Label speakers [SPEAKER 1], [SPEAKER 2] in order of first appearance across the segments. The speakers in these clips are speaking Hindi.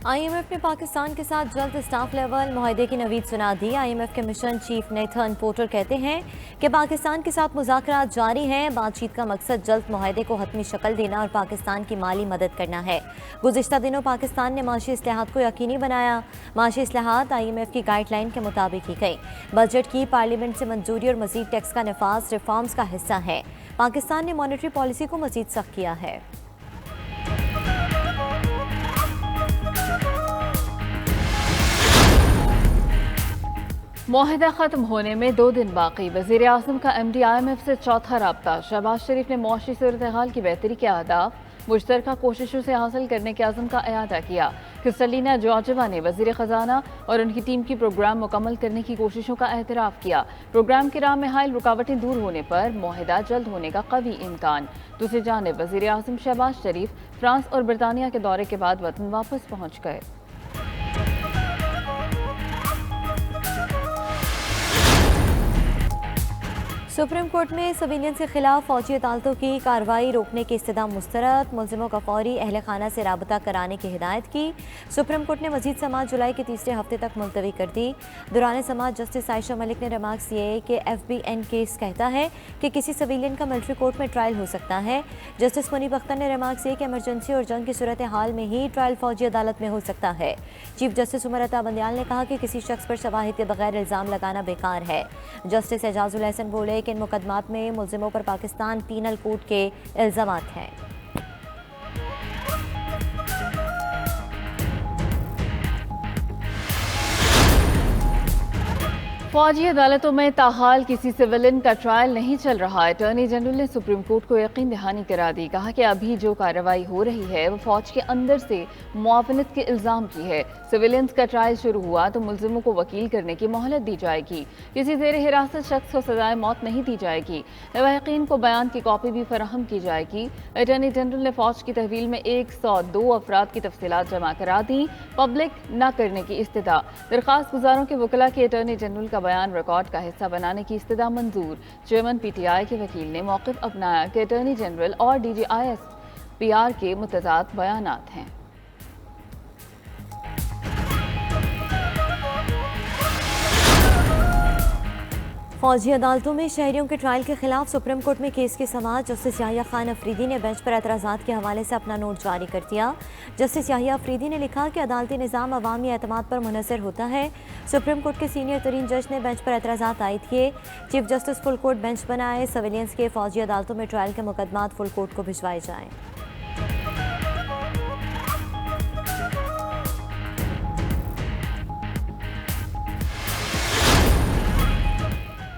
[SPEAKER 1] IMF ने पाकिस्तान के साथ जल्द स्टाफ लेवल मुआहदे की नवीद सुना दी। IMF के मिशन चीफ नेथन पोर्टर कहते हैं कि पाकिस्तान के साथ मुज़ाकरात जारी हैं। बातचीत का मकसद जल्द मुआहदे को हतमी शक्ल देना और पाकिस्तान की माली मदद करना है। गुज़िश्ता दिनों पाकिस्तान ने माशी इस्लाहात को यकीनी बनाया। माशी इस्लाहात IMF की गाइडलाइन के मुताबिक की गई। बजट की पार्लियामेंट से मंजूरी और मजीद टैक्स का नफाज रिफॉर्म्स का हिस्सा है। पाकिस्तान ने मॉनेटरी पॉलिसी को मजीद सख्त किया है।
[SPEAKER 2] मुआहदा ख़त्म होने में 2 दिन बाकी। वज़ीर आज़म का MD IMF से चौथा राब्ता। शहबाज शरीफ ने मुआशी सूरत हाल की बेहतरी के अहदाफ मुश्तरका कोशिशों से हासिल करने के अज़म का अयादा किया। क्रिस्टलिना जॉर्जिवा ने वज़ीर ख़जाना और उनकी टीम की प्रोग्राम मुकम्मल करने की कोशिशों का एतराफ़ किया। प्रोग्राम की राह में हायल रुकावटें दूर होने पर मुआहदा जल्द होने का कवी इम्कान। दूसरी जानिब वज़ीर आज़म शहबाज शरीफ फ्रांस और बरतानिया के दौरे के बाद वतन वापस पहुँच गए।
[SPEAKER 1] सुप्रीम कोर्ट में सिविलियन के खिलाफ फौजी अदालतों की कार्रवाई रोकने की इस्तदा मुस्तरद। मुलजिमों का फौरी अहल खाना से राबता कराने की हिदायत की। सुप्रीम कोर्ट ने मजीद समाअत जुलाई के तीसरे हफ्ते तक मुलतवी कर दी। दौरान समाअत जस्टिस आयशा मलिक ने रिमार्क्स दिए कि FBN केस कहता है कि किसी सिविलियन का मिलिट्री कोर्ट में ट्रायल हो सकता है। जस्टिस मुनीब अख्तर ने रिमार्क्स दिए कि एमरजेंसी और जंग की सूरत हाल में ही ट्रायल फौजी अदालत में हो सकता है। चीफ जस्टिस उमर अता बंदियाल ने कहा कि किसी शख्स पर शवाहिद के बगैर इल्ज़ाम लगाना बेकार है। जस्टिस एजाजुल हसन बोले कि इन मुकदमात में मुलजिमों पर पाकिस्तान पीनल कोड के इल्जामात हैं।
[SPEAKER 2] फौजी अदालतों में ताहाल किसी सिविलियन का ट्रायल नहीं चल रहा। अटॉर्नी जनरल ने सुप्रीम कोर्ट को यकीन दहानी करा दी। कहा कि अभी जो कार्रवाई हो रही है वो फौज के अंदर से मुआवनत के इल्ज़ाम की है। सिविलियंस का ट्रायल शुरू हुआ तो मुलजिमों को वकील करने की मोहलत दी जाएगी। किसी ज़ेर हिरासत शख्स को सजाए मौत नहीं दी जाएगी। लवाहिकीन को बयान की कॉपी भी फराहम की जाएगी। अटॉर्नी जनरल ने फौज की तहवील में 102 अफराद की तफसीलात जमा करा दी। पब्लिक न करने की इस्तदा। दरख्वास्त गुजारों के वकला की अटॉर्नी जनरल का बयान रिकॉर्ड का हिस्सा बनाने की इस्तदा मंजूर। चेयरमैन PTI के वकील ने मौक़िफ़ अपनाया कि अटॉर्नी जनरल और DGIS PR के मुतज़ाद बयानात हैं।
[SPEAKER 1] फौजी अदालतों में शहरियों के ट्रायल के खिलाफ सुप्रीम कोर्ट में केस की समाअत। जस्टिस याहिया खान अफरीदी ने बेंच पर एतराज़ात के हवाले से अपना नोट जारी कर दिया। जस्टिस याहिया अफरीदी ने लिखा कि अदालती निज़ाम अवामी एतमाद पर मुनहसर होता है। सुप्रीम कोर्ट के सीनियर तरीन जज ने बेंच पर एतराज़ात आयद किए। Chief justice full court bench बनाए। सिविलियंस के फौजी अदालतों में ट्रायल के मुकदमात फुल कोर्ट को भिजवाए जाएँ।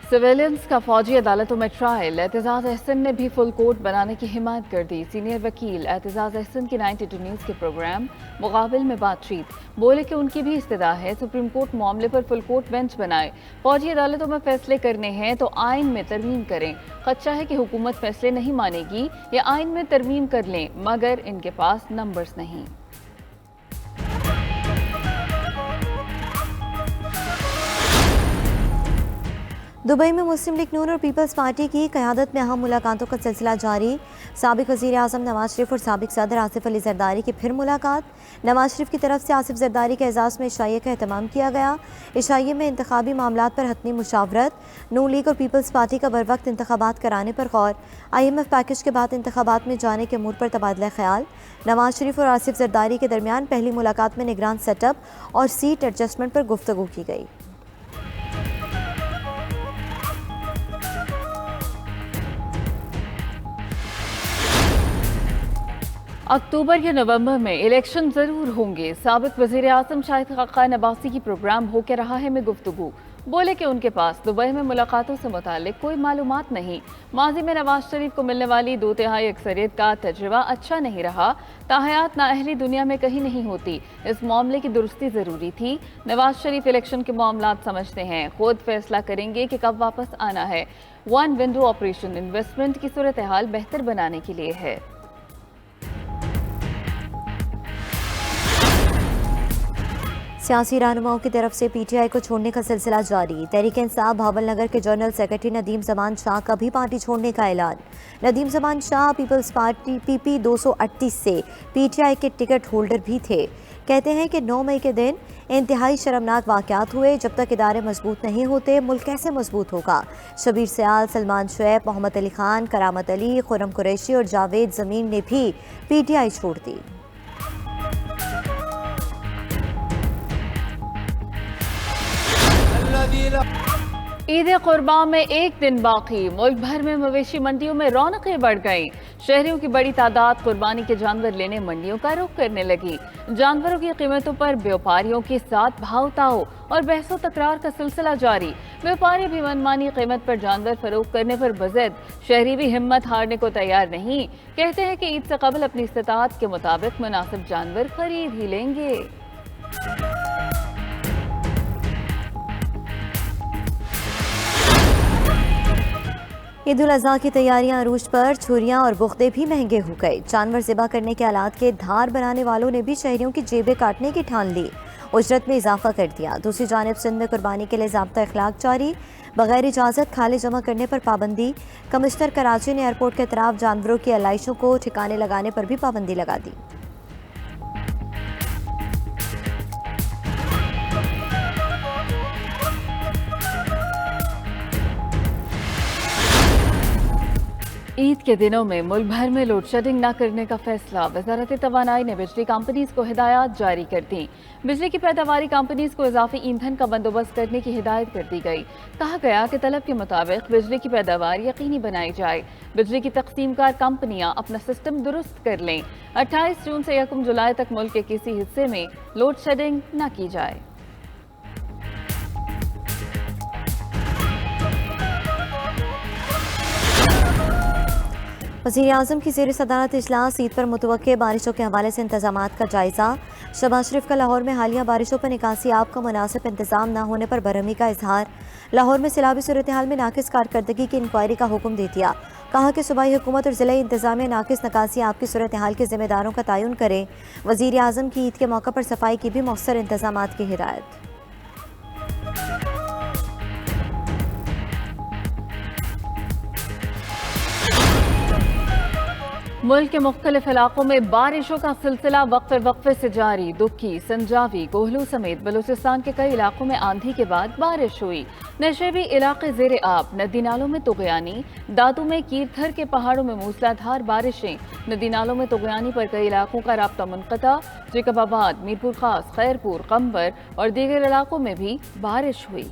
[SPEAKER 2] सिविलियंस का फौजी अदालतों में ट्रायल। एतजाज़ अहसन ने भी फुल कोर्ट बनाने की हिमायत कर दी। सीनियर वकील एतजाज़ अहसन की 92 न्यूज़ के प्रोग्राम मुकाबिल में बातचीत। बोले कि उनकी भी इस्तदा है सुप्रीम कोर्ट मामले पर फुल कोर्ट बेंच बनाए। फौजी अदालतों में फैसले करने हैं तो आइन में तरमीम करें। खदशा है कि हुकूमत फैसले नहीं मानेगी या आइन में तरमीम कर लें, मगर इनके पास नंबर्स नहीं।
[SPEAKER 1] दुबई में मुस्लिम लीग नून और पीपल्स पार्टी की क़यादत में अहम मुलाकातों का सिलसिला जारी। साबिक़ वज़ीर आज़म नवाज शरीफ और साबिक़ सदर आसिफ अली ज़रदारी की फिर मुलाकात। नवाज शरीफ की तरफ से आसिफ ज़रदारी के एजाज़ में इशाइये का एहतमाम किया गया। इशाइये में इंतखाबी मामलात पर हतमी मुशावरत। नून लीग और पीपल्स पार्टी का बर वक्त इंतखाबात कराने पर गौर। IMF पैकेज के बाद इंतखाबात में जाने के अमूर पर तबादला ख्याल। नवाज शरीफ और आसिफ ज़रदारी के दरमियान पहली मुलाकात में निगरान सेटअप और सीट एडजस्टमेंट पर गुफ्तगू की गई।
[SPEAKER 2] अक्टूबर या नवंबर में इलेक्शन जरूर होंगे। साबिक़ वज़ीर आज़म शाहिद खाक़ान अब्बासी की प्रोग्राम हो के रहा है में गुफ्तगू। बोले कि उनके पास दुबई में मुलाकातों से मुतालिक कोई मालूमात नहीं। माजी में नवाज शरीफ को मिलने वाली 2/3 अक्सरियत का तजुर्बा अच्छा नहीं रहा। ताहयात नाअहली दुनिया में कहीं नहीं होती। इस मामले की दुरुस्ती ज़रूरी थी। नवाज शरीफ इलेक्शन के मामलात समझते हैं, खुद फैसला करेंगे कि कब वापस आना है। वन विंडो ऑपरेशन इन्वेस्टमेंट की सूरत हाल बेहतर बनाने के लिए है।
[SPEAKER 1] सियासी रहनुमाओं की तरफ से पीटीआई को छोड़ने का सिलसिला जारी। तहरीक इंसाफ भावलनगर के जनरल सेक्रेटरी नदीम जमान शाह का भी पार्टी छोड़ने का ऐलान। Nadeem Zaman Shah peoples party PP 238 से पीटीआई के टिकट होल्डर भी थे। कहते हैं कि 9 मई के दिन इंतहाई शर्मनाक वाक़यात हुए। जब तक इदारे मजबूत नहीं होते मुल्क कैसे मजबूत होगा। शबीर सयाल, सलमान शुएब, मोहम्मद अली खान, करामत अली, खुरम कुरैशी और जावेद जमीन ने भी पीटीआई छोड़ दी।
[SPEAKER 2] ईद कुर्बान में एक दिन बाकी, मुल्क भर में मवेशी मंडियों में रौनकें बढ़ गईं। शहरियों की बड़ी तादाद कुर्बानी के जानवर लेने मंडियों का रुख करने लगी। जानवरों की कीमतों पर व्यापारियों के साथ भाव-ताव और बहसो तकरार का सिलसिला जारी। व्यापारी भी मनमानी कीमत पर जानवर फरोख्त करने पर बज़द, शहरी भी हिम्मत हारने को तैयार नहीं। कहते हैं कि ईद से कबल अपनी इस्तिताअत के मुताबिक मुनासिब जानवर खरीद ही लेंगे।
[SPEAKER 1] ईद उल अज़हा की तैयारियां अरूज पर। छुरियां और बुख्ते भी महंगे हो गए। जानवर ज़िबा करने के आलात के धार बनाने वालों ने भी शहरियों की जेबें काटने की ठान ली, उजरत में इजाफा कर दिया। दूसरी जानिब सिंध में कुर्बानी के लिए ज़ाब्ता इखलाक जारी। बगैर इजाज़त खाले जमा करने पर पाबंदी। कमिश्नर कराची ने एयरपोर्ट के अतराफ जानवरों की आलाइशों को ठिकाने लगाने पर भी पाबंदी लगा दी।
[SPEAKER 2] ईद के दिनों में मुल्क भर में लोड शेडिंग न करने का फैसला। वजारत तवानाई ने बिजली कंपनीज को हिदायत जारी कर दी। बिजली की पैदावारी कंपनीज को इजाफी ईंधन का बंदोबस्त करने की हिदायत कर दी गई। कहा गया कि तलब के मुताबिक बिजली की पैदावार यकीनी बनाई जाए। बिजली की तकसीमकार कंपनियां अपना सिस्टम दुरुस्त कर लें। 28 जून से 1 जुलाई तक मुल्क के किसी हिस्से में लोड शेडिंग न की जाए।
[SPEAKER 1] वज़ीर-ए-आज़म की ज़ेर सदारत इजलास। ईद पर मुतवक्के बारिशों के हवाले से इंतजामात का जायज़ा। शहबाज शरीफ का लाहौर में हालिया बारिशों पर निकासी आब का मुनासिब इंतजाम न होने पर बरहमी का इजहार। लाहौर में सैलाबी सूरत हाल में नाकिस कारकर्दगी की इंक्वायरी का हुक्म दे दिया। कहा कि सूबाई हुकूमत और ज़िला इंतजामिया नाकिस नकासी आब की सूरत हाल के ज़िम्मेदारों का तयन करें। वज़ीर-ए-आज़म की ईद के मौका पर सफाई की भी मौसर इंतजामात की हिदायत।
[SPEAKER 2] मुल्क के मुख्तलिफ इलाकों में बारिशों का सिलसिला वक्फे से जारी। दुखी, संजावी, कोहलू समेत बलूचिस्तान के कई इलाकों में आंधी के बाद बारिश हुई। नशेबी इलाके ज़ेरे आब। नदी नालों में तुगयानी। दादू में कीरथर के पहाड़ों में मूसलाधार बारिशें। नदी नालों में तुगयानी पर कई इलाकों का राब्ता मुनक़ता। जेकबाबाद, मीरपुर खास, खैरपुर, कंबर और दीगर इलाकों में भी बारिश हुई।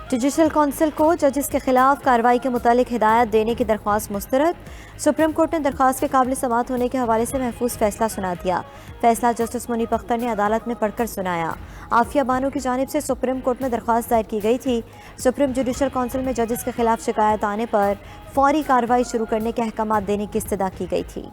[SPEAKER 1] जुडिशल कौंसिल को जजेस के खिलाफ कार्रवाई के मुतालिक हिदायत देने की दरख्वास्त मुस्तरद। सुप्रीम कोर्ट ने दरख्वास्त के काबिल समाअत होने के हवाले से महफूज फैसला सुना दिया। फैसला जस्टिस मुनीब अख्तर ने अदालत में पढ़कर सुनाया। आफिया बानो की जानिब से सुप्रीम कोर्ट में दरख्वास्त दायर की गई थी। सुप्रीम जुडिशल कौंसिल में जजेस के खिलाफ शिकायत आने पर फौरी कार्रवाई शुरू करने के अहकाम देने की इस्तदा की गई थी।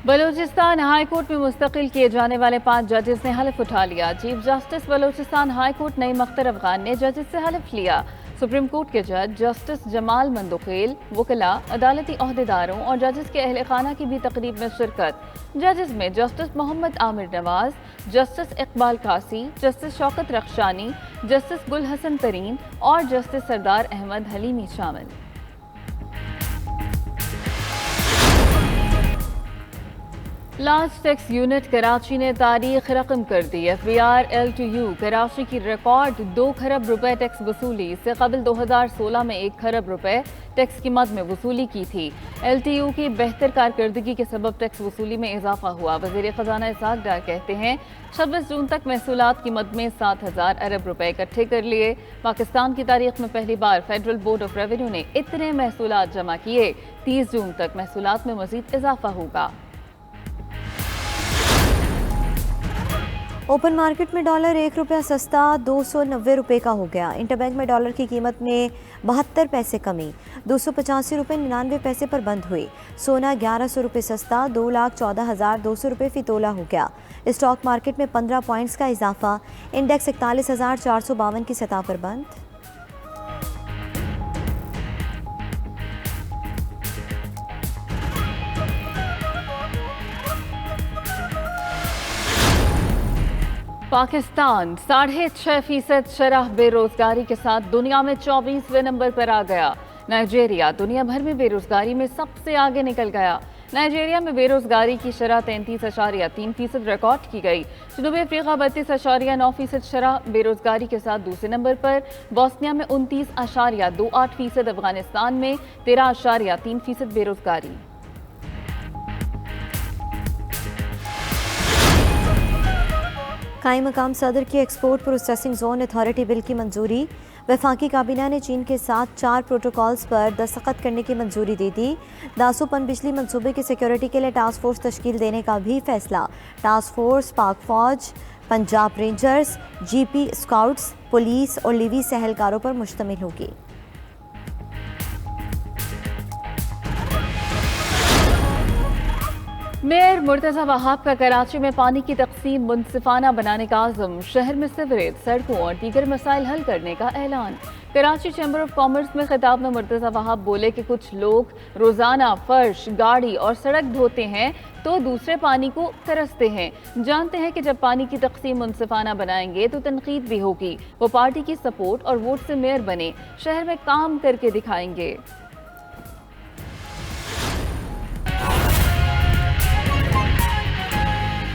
[SPEAKER 2] बलूचिस्तान हाई कोर्ट में मुस्तकिल किए जाने वाले 5 जजेस ने हलफ उठा लिया। Chief justice Balochistan high court Naeem Akhtar Afghan ने जजेस से हलफ लिया। सुप्रीम कोर्ट के जज जस्टिस जमाल मंदुखेल, वकला, अदालती ओहदेदारों और जजेस के अहल खाना की भी तकरीब में शिरकत। जजेस में जस्टिस मोहम्मद आमिर नवाज, जस्टिस इकबाल कासी, जस्टिस शौकत रख्शानी, जस्टिस गुल हसन तरीन और जस्टिस सरदार अहमद हलीमी शामिल। लार्ज टैक्स यूनिट कराची ने तारीख रकम कर दी। FBR LTU कराची की रिकॉर्ड 2 खरब रुपए टैक्स वसूली। इससे कबल 2016 में 1 खरब रुपए टैक्स की मद में वसूली की थी। LTU की बेहतर कारकर्दगी के सबब टैक्स वसूली में इजाफा हुआ। वज़ीर ख़जाना इसाक डार कहते हैं 26 जून तक महसूलात की मद में 7,000 अरब रुपए इकट्ठे कर लिए। पाकिस्तान की तारीख में पहली बार फेडरल बोर्ड ऑफ रेवेन्यू ने इतने महसूलात जमा किए। 30 जून तक महसूलात में मजीद इजाफा होगा।
[SPEAKER 1] ओपन मार्केट में डॉलर 1 रुपया सस्ता 290 रुपये का हो गया। इंटरबैंक में डॉलर की कीमत में 72 पैसे कमी 285 रुपये 99 पैसे पर बंद हुई। सोना 1100 रुपये सस्ता 2,14,200 रुपये फी तोला हो गया। स्टॉक मार्केट में 15 पॉइंट्स का इजाफा, इंडेक्स 41,452 की सतह पर बंद।
[SPEAKER 2] पाकिस्तान 6.5% शरह बेरोजगारी के साथ दुनिया में 24वें नंबर पर आ गया। नाइजीरिया दुनिया भर में बेरोजगारी में सबसे आगे निकल गया। नाइजीरिया में बेरोजगारी की शरह 33.3% रिकॉर्ड की गई। जनूबी अफ्रीका 32.9% शरह बेरोजगारी के साथ दूसरे नंबर पर। बोस्निया में 29.28%। अफगानिस्तान में 13.3% बेरोजगारी।
[SPEAKER 1] कायम मकाम सदर की export processing zone authority bill की मंजूरी। वफाकी काबीना ने चीन के साथ 4 प्रोटोकॉल्स पर दस्तखत करने की मंजूरी दे दी। दासू पन बिजली मंसूबे की सिक्योरिटी के लिए टास्क फोर्स तश्कील देने का भी फैसला। टास्क फोर्स पाक फौज, Punjab rangers, GP scouts, police और लिवी से एहलकारों पर मुश्तमिल होगी।
[SPEAKER 2] मेयर मुर्तज़ा वहाब का कराची में पानी की तकसीम मुनसिफाना बनाने का आज़म। शहर में सीवरेज, सड़कों और दीगर मसाइल हल करने का ऐलान। कराची चैम्बर ऑफ कॉमर्स में खिताब में मुर्तज़ा वहाब बोले कि कुछ लोग रोज़ाना फर्श, गाड़ी और सड़क धोते हैं तो दूसरे पानी को तरसते हैं। जानते हैं कि जब पानी की तकसीम मुनसिफाना बनाएंगे तो तनकीद भी होगी। वो पार्टी की सपोर्ट और वोट से मेयर बने, शहर में काम करके दिखाएंगे।